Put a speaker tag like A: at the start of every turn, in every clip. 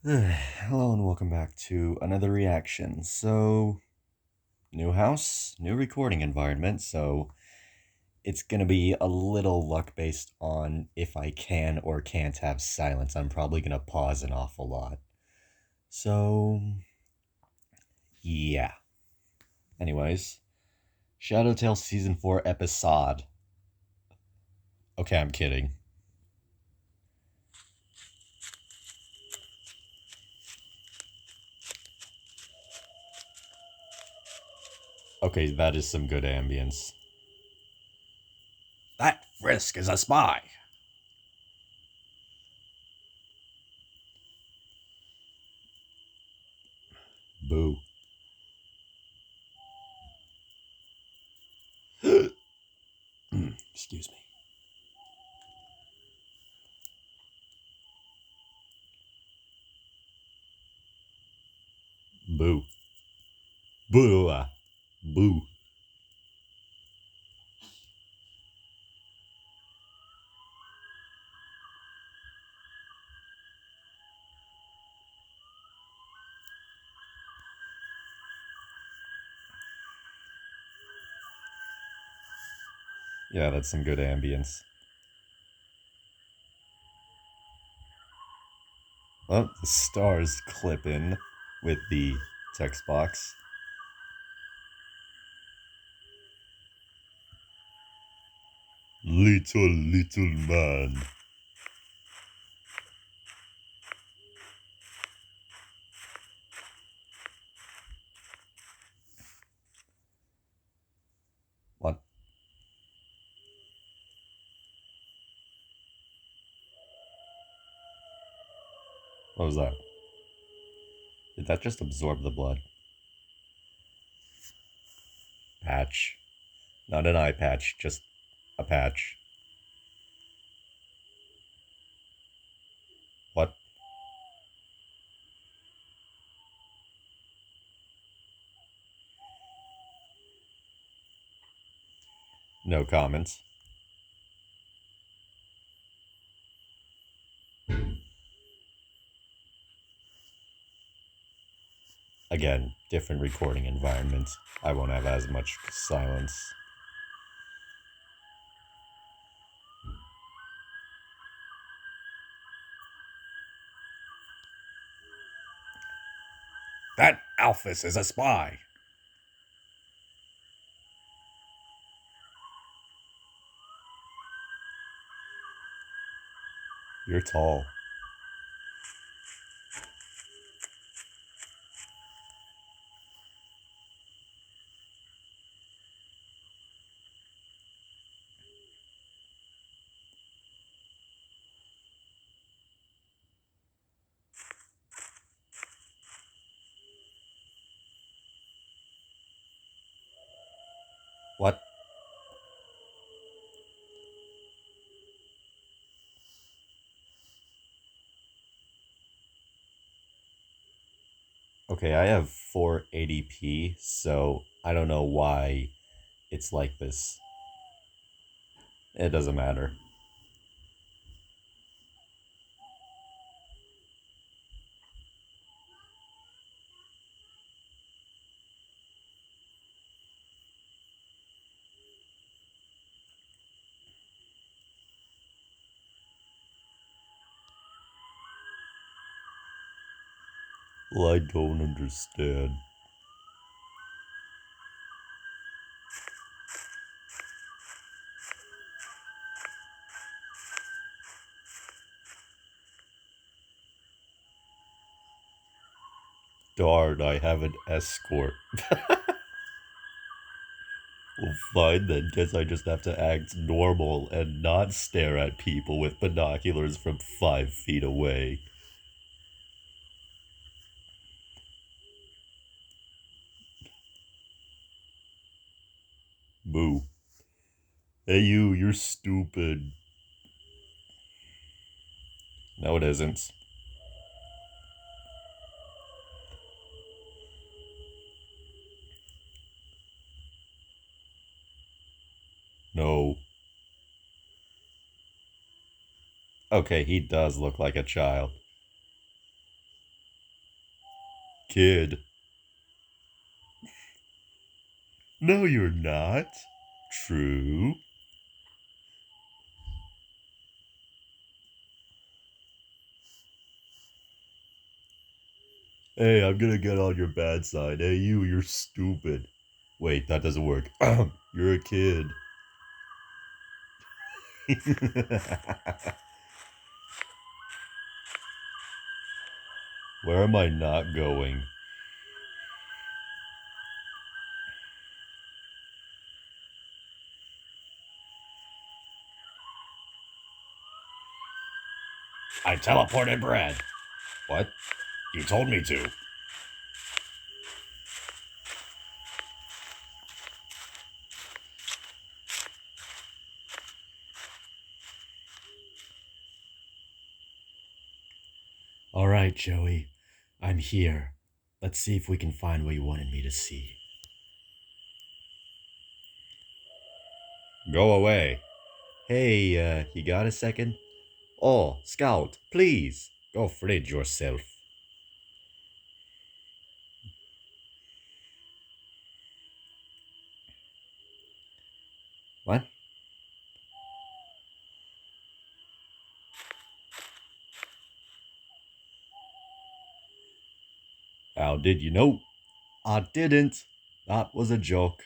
A: Hello and welcome back to another reaction. So, new house, new recording environment, so it's gonna be a little luck based on if I can or can't have silence. I'm probably gonna pause an awful lot. So, yeah. Anyways, ShadowTale Season 4 Episode. Okay, I'm kidding. Okay, that is some good ambience. That Frisk is a spy! Boo. Excuse me. Boo. Boo. Boo. Yeah, that's some good ambience. Well, the stars clip in with the text box. Little man. What? What was that? Did that just absorb the blood? Patch. Not an eye patch, just a patch. What? No comments. Again, different recording environment. I won't have as much silence. That Alphys is a spy. You're tall. What? Okay, I have 480p, so I don't know why it's like this. It doesn't matter. Well, I don't understand. Darn, I have an escort. Well, fine then, guess I just have to act normal and not stare at people with binoculars from 5 feet away. Boo. Hey you're stupid. No, it isn't. No. Okay, he does look like a child. Kid. No, you're not. True. Hey, I'm gonna get on your bad side. Hey, you're stupid. Wait, that doesn't work. You're a kid. Where am I not going? I teleported Brad. What? You told me to. All right, Joey. I'm here. Let's see if we can find what you wanted me to see. Go away. Hey, you got a second? Oh, Scout, please. Go frid yourself. What? How did you know? I didn't. That was a joke.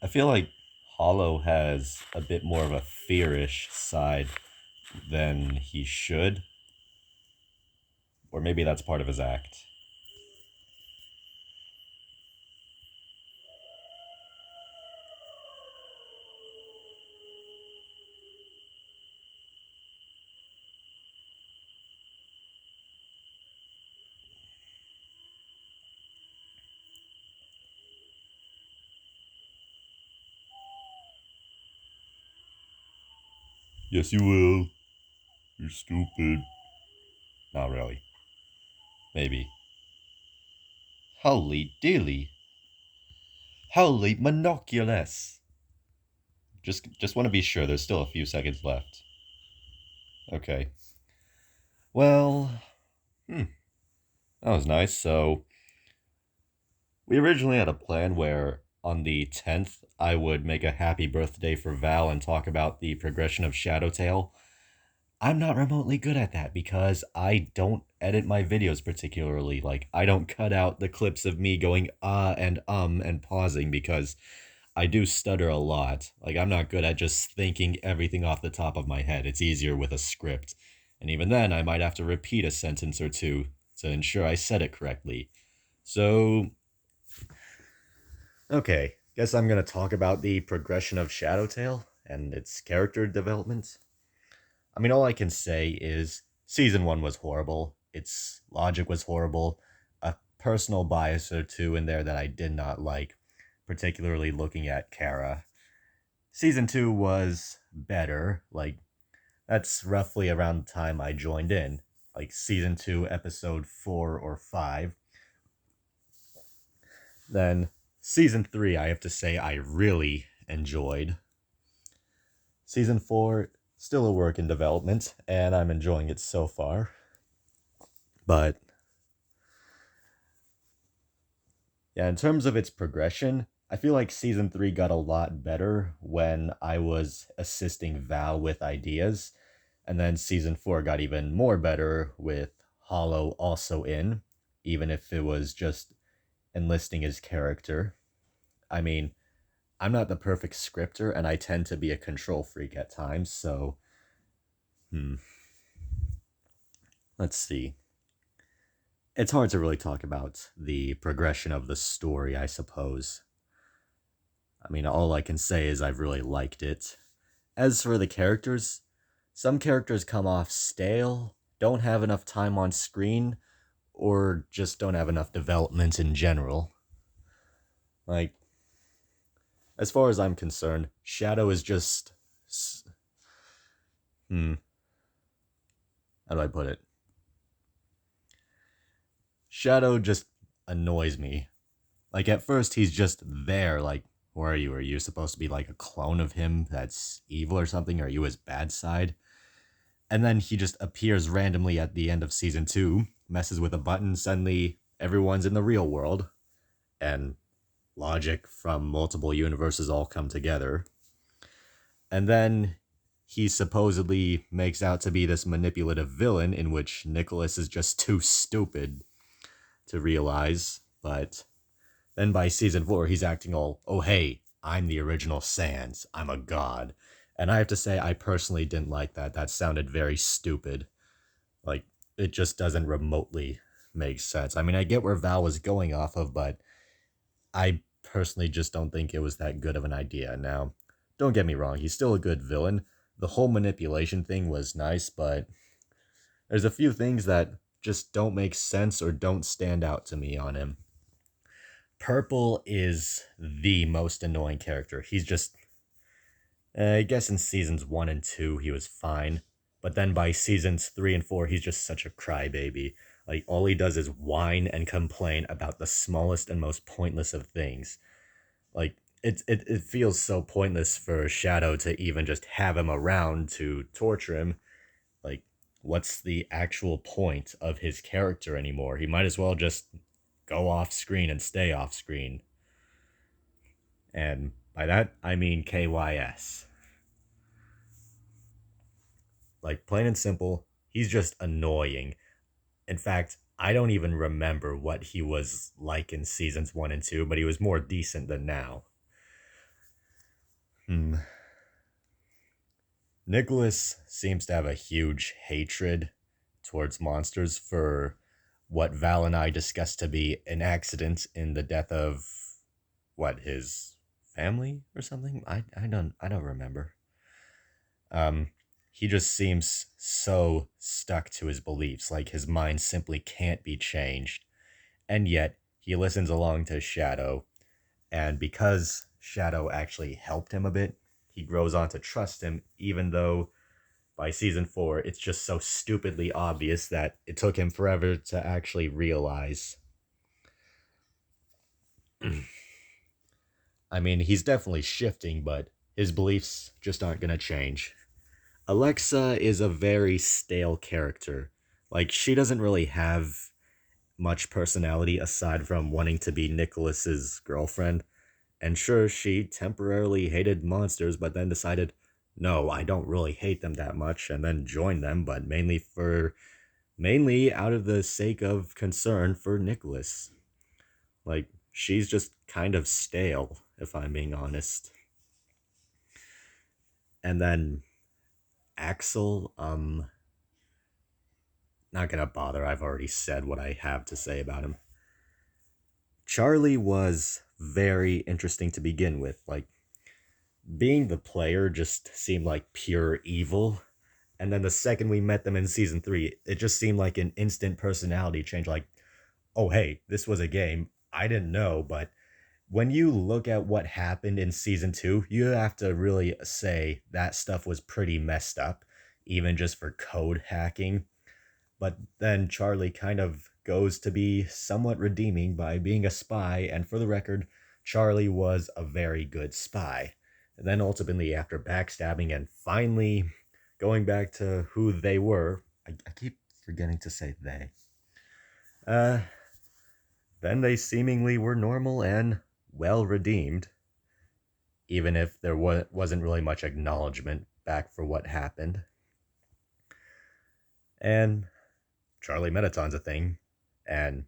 A: I feel like Hollow has a bit more of a fearish side than he should. Or maybe that's part of his act. Yes, you will. You're stupid. Not really. Maybe. Holy dilly. Holy monoculus. Just want to be sure there's still a few seconds left. Okay. Well, that was nice. So, we originally had a plan where on the 10th, I would make a happy birthday for Val and talk about the progression of ShadowTale. I'm not remotely good at that because I don't edit my videos particularly. Like, I don't cut out the clips of me going and pausing because I do stutter a lot. Like, I'm not good at just thinking everything off the top of my head. It's easier with a script. And even then, I might have to repeat a sentence or two to ensure I said it correctly. So, okay, guess I'm gonna talk about the progression of ShadowTale and its character development. I mean, all I can say is season one was horrible. Its logic was horrible. A personal bias or two in there that I did not like, particularly looking at Kara. Season two was better. Like, that's roughly around the time I joined in. Like, season two, episode 4 or 5. Then, season three, I have to say, I really enjoyed. Season 4, still a work in development, and I'm enjoying it so far. But yeah, in terms of its progression, I feel like season 3 got a lot better when I was assisting Val with ideas. And then season 4 got even more better with Hollow also in, even if it was just enlisting his character. I mean, I'm not the perfect scripter, and I tend to be a control freak at times, so. Let's see. It's hard to really talk about the progression of the story, I suppose. I mean, all I can say is I've really liked it. As for the characters, some characters come off stale, don't have enough time on screen, or just don't have enough development in general. Like, as far as I'm concerned, Shadow is just. How do I put it? Shadow just annoys me. Like, at first, he's just there, like, where are you? Are you supposed to be like a clone of him that's evil or something? Are you his bad side? And then he just appears randomly at the end of season 2, messes with a button, suddenly everyone's in the real world, and logic from multiple universes all come together. And then he supposedly makes out to be this manipulative villain in which Nicholas is just too stupid to realize. But then by season 4, he's acting all, oh hey, I'm the original Sans. I'm a god. And I have to say, I personally didn't like that. That sounded very stupid. Like, it just doesn't remotely make sense. I mean, I get where Val was going off of, but I personally just don't think it was that good of an idea. Now, don't get me wrong, he's still a good villain. The whole manipulation thing was nice, but there's a few things that just don't make sense or don't stand out to me on him. Purple is the most annoying character. He's just, I guess in seasons 1 and 2, he was fine. But then by seasons 3 and 4, he's just such a crybaby. Like, all he does is whine and complain about the smallest and most pointless of things. Like, it feels so pointless for Shadow to even just have him around to torture him. Like, what's the actual point of his character anymore? He might as well just go off screen and stay off screen. And by that, I mean KYS. Like, plain and simple, he's just annoying. In fact, I don't even remember what he was like in seasons 1 and 2, but he was more decent than now. Nicholas seems to have a huge hatred towards monsters for what Val and I discussed to be an accident in the death of his family or something? I don't remember. He just seems so stuck to his beliefs, like his mind simply can't be changed. And yet, he listens along to Shadow, and because Shadow actually helped him a bit, he grows on to trust him, even though by season 4, it's just so stupidly obvious that it took him forever to actually realize. I mean, he's definitely shifting, but his beliefs just aren't going to change. Alexa is a very stale character. Like, she doesn't really have much personality aside from wanting to be Nicholas's girlfriend. And sure, she temporarily hated monsters, but then decided, no, I don't really hate them that much, and then joined them, but mainly out of the sake of concern for Nicholas. Like, she's just kind of stale, if I'm being honest. And then Axel, not gonna bother, I've already said what I have to say about him. Charlie was very interesting to begin with. Like, being the player just seemed like pure evil. And then the second we met them in season 3, it just seemed like an instant personality change. Like, oh, hey, this was a game. I didn't know, but when you look at what happened in season 2, you have to really say that stuff was pretty messed up, even just for code hacking. But then Charlie kind of goes to be somewhat redeeming by being a spy, and for the record, Charlie was a very good spy. And then ultimately, after backstabbing and finally going back to who they were, I keep forgetting to say they, then they seemingly were normal and well redeemed, even if there wasn't really much acknowledgement back for what happened. And Charlie Metaton's a thing, and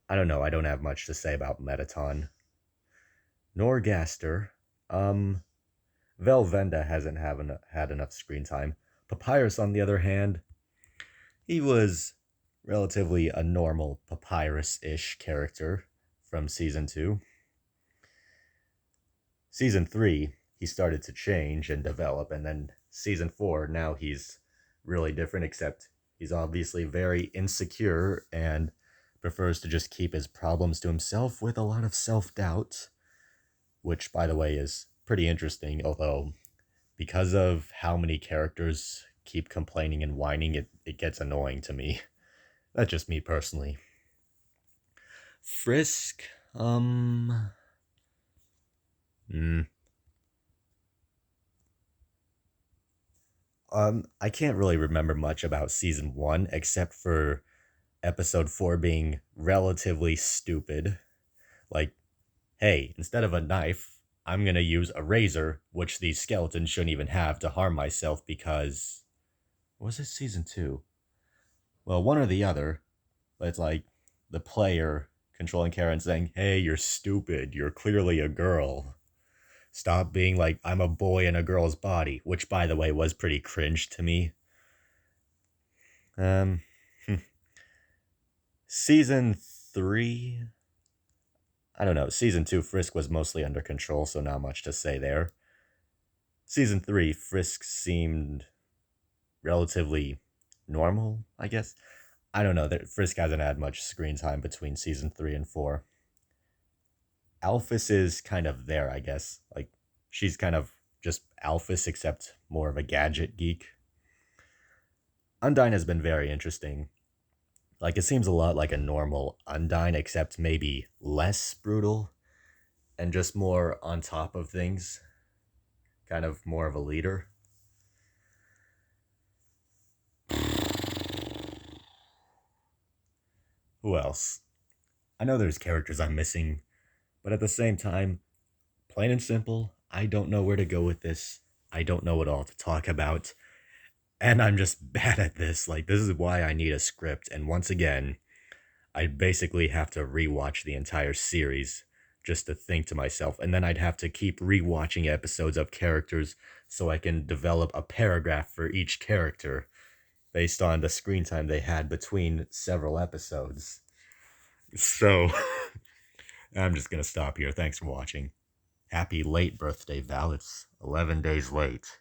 A: I don't know, I don't have much to say about Metaton. Nor Gaster. Velvenda hasn't had enough screen time. Papyrus, on the other hand, he was relatively a normal Papyrus-ish character from season 2. Season 3, he started to change and develop, and then season 4, now he's really different, except he's obviously very insecure and prefers to just keep his problems to himself with a lot of self-doubt, which, by the way, is pretty interesting, although because of how many characters keep complaining and whining, it gets annoying to me. That's just me personally. Frisk, I can't really remember much about season 1 except for episode 4 being relatively stupid. Like, hey, instead of a knife, I'm gonna use a razor, which these skeletons shouldn't even have, to harm myself because... Was it season 2? Well, one or the other, but it's like the player controlling Karen saying, hey, you're stupid, you're clearly a girl. Stop being like, I'm a boy in a girl's body, which, by the way, was pretty cringe to me. Season 3... I don't know. Season 2, Frisk was mostly under control, so not much to say there. Season 3, Frisk seemed relatively normal, I guess. I don't know. Frisk hasn't had much screen time between season 3 and 4. Alphys is kind of there, I guess. Like, she's kind of just Alphys, except more of a gadget geek. Undyne has been very interesting. Like, it seems a lot like a normal Undyne, except maybe less brutal and just more on top of things. Kind of more of a leader. Who else? I know there's characters I'm missing, but at the same time, plain and simple, I don't know where to go with this. I don't know what all to talk about. And I'm just bad at this. Like, this is why I need a script. And once again, I basically have to rewatch the entire series just to think to myself. And then I'd have to keep rewatching episodes of characters so I can develop a paragraph for each character based on the screen time they had between several episodes. So, I'm just going to stop here. Thanks for watching. Happy late birthday, Val. It's 11 days late.